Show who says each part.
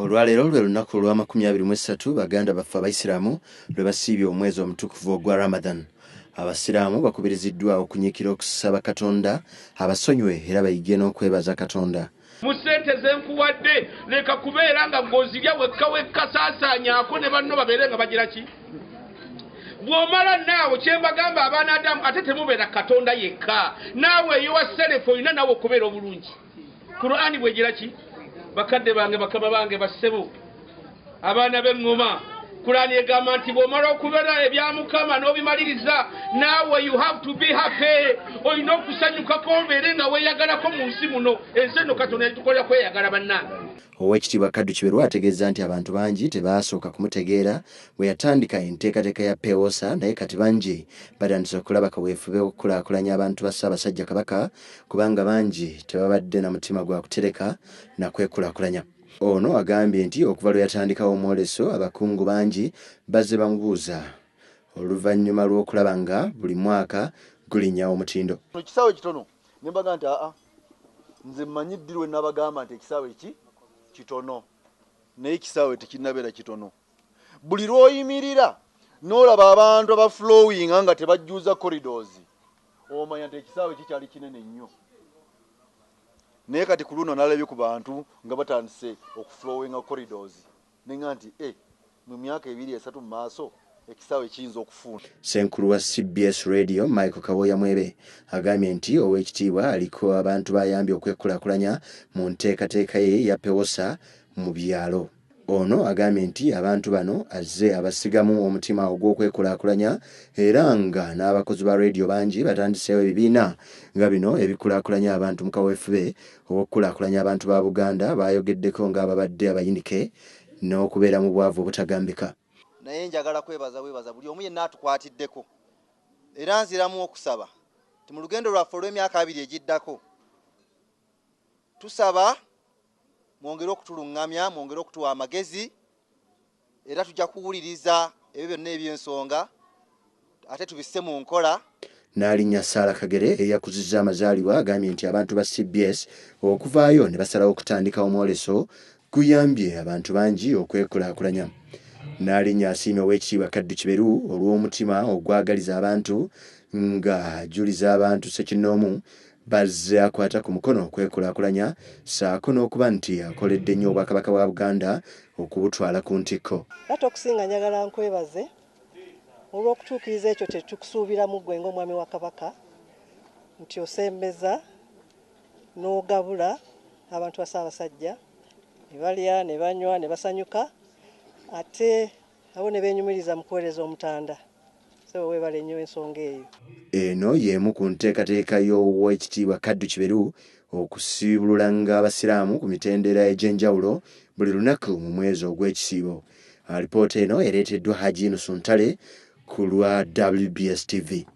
Speaker 1: Olwaleero lwe lunaku lwa 23 Baganda baffe Abayisiraamu lwe basiibye omwezi omutukuvu ogwa Ramadan. Abasiraamu bakubiriziddwa okunyiikira okusaba Katonda abasonyiwe era bayige n'okwebaza Katonda.
Speaker 2: Mu ssente ze nkuwadde leka kubeera nga ng'ozirya wekka saasaanyaako ne banno babeere nga bagira ki? Bw'omala naawe kye mbagamba abaana Adamu ate temubeera Katonda yekka. Naawe eyowa selefu olina naawe okubeera obulungi. Qur'ani bw'egira ki? Bakadde bange bakama bange bassebo abaana b'eŋŋoma Qur'ani egamba nti bw'omala okubeera ebya Mukama n'obimaliriza naawe you have to be happy. Olina okusanyukako obeere nga weeyagalako mu nsi muno. Ensi eno Katonda yatukolera kweyagala bannange.
Speaker 1: Oweekitiibwa Kaddu Kiberu ategeeza nti abantu bangi tebaasooka kumutegeera bwe yatandika enteekateeka ya peewosa, naye kati bangi batandise okulaba kaweefube okukulaakulanya abantu ba Ssaabasajja Kabaka kubanga bangi tebabadde na mutima gwa kutereka na kwekulaakulanya. Ono agambye nti okuva lwe yatandikawo omwoleso abakungu bangi bazze bamubuuza oluvannyuma lw'okulaba nga buli mwaka gulinnya omutindo.
Speaker 3: Ekisaawe kitono ne mbaga nti nze mmanyiddirwe n'abagamba nti ekisaawe kitono naye ekisaawe tekinnabeera kitono. Buli lw'oyimirira n'olaba abantu abaflowinga nga tebajjuuza corridors omanya nti ekisaawe kikyali kinene nnyo. Naye kati ku luno nalabye ku bantu nga batandise okuflowinga corridors nenga nti mu myaka 2-3 mu maaso ekisaawe kiyinza okufuna.
Speaker 1: Ssenkulu wa CBS Radio Michael Kawoya Mwebe agambye nti Oweekitiibwa aliko abantu bayambye okwekulaakulanya mu nteekateeka ye ya peewosa mu byalo. Ono agambye nti abantu bano azze abasigamu omutima ogw'okwekulaakulanya era nga n'abakozi ba radio bangi batandiseewo ebibiina nga bino ebikulaakulanya abantu mu kaweefube obw'okukulaakulanya abantu ba Buganda bayogeddeko ng'ababadde abayinike n'okubeera mu bwavu obutagambika.
Speaker 3: Naye njagala kwebaza buli omu yenna atukwatiddeko era nziramu okusaba ti mu lugendo lwaffe olw'emyaka 2 egiddako tusaba mwongere okutulungamya, mwongere okutuwa amagezi era tujja kuwuliriza ebyo byonna eby'ensonga ate tubisse mu nkola.
Speaker 1: N'alinnya Saala Kagere eyakuzizza amazaalibwa agambye nti abantu ba CBS okuvaayo ne basalawo okutandika omwoleso guyambye abantu bangi okwekulaakulanya. N'alinnya asiimye Oweekitiibwa Kaddu Kiberu olw'omutima ogwagaliza abantu nga ajuliza abantu ssekinnoomu bazze akwata ku mukono okwekulaakulanya saako n'okuba nti akoledde nnyo Obwakabaka bwa Buganda okubutwala ku ntikko.
Speaker 4: Ate okusinga njagala nkwebaze olw'okutuukiriza ekyo tetukusuubiramu ggwe ng'omwami wa Kabaka nti osembeza n'ogabula abantu ba Ssaabasajja ne balya ne banywa ne basanyuka ate abo ne beenyumiriza mu kuweereza omutanda. Weebale nnyo ensonga eyo.
Speaker 1: Eno y'emu ku nteekateeka y'Oweekitiibwa Kaddu Kiberu okusiibulanga Abasiraamu ku mitendera egy'enjawulo buli lunaku mu mwezi ogw'ekisiibo. Alipoota eno ereeteddwa Haji Nusuntale ku lwa WBS TV.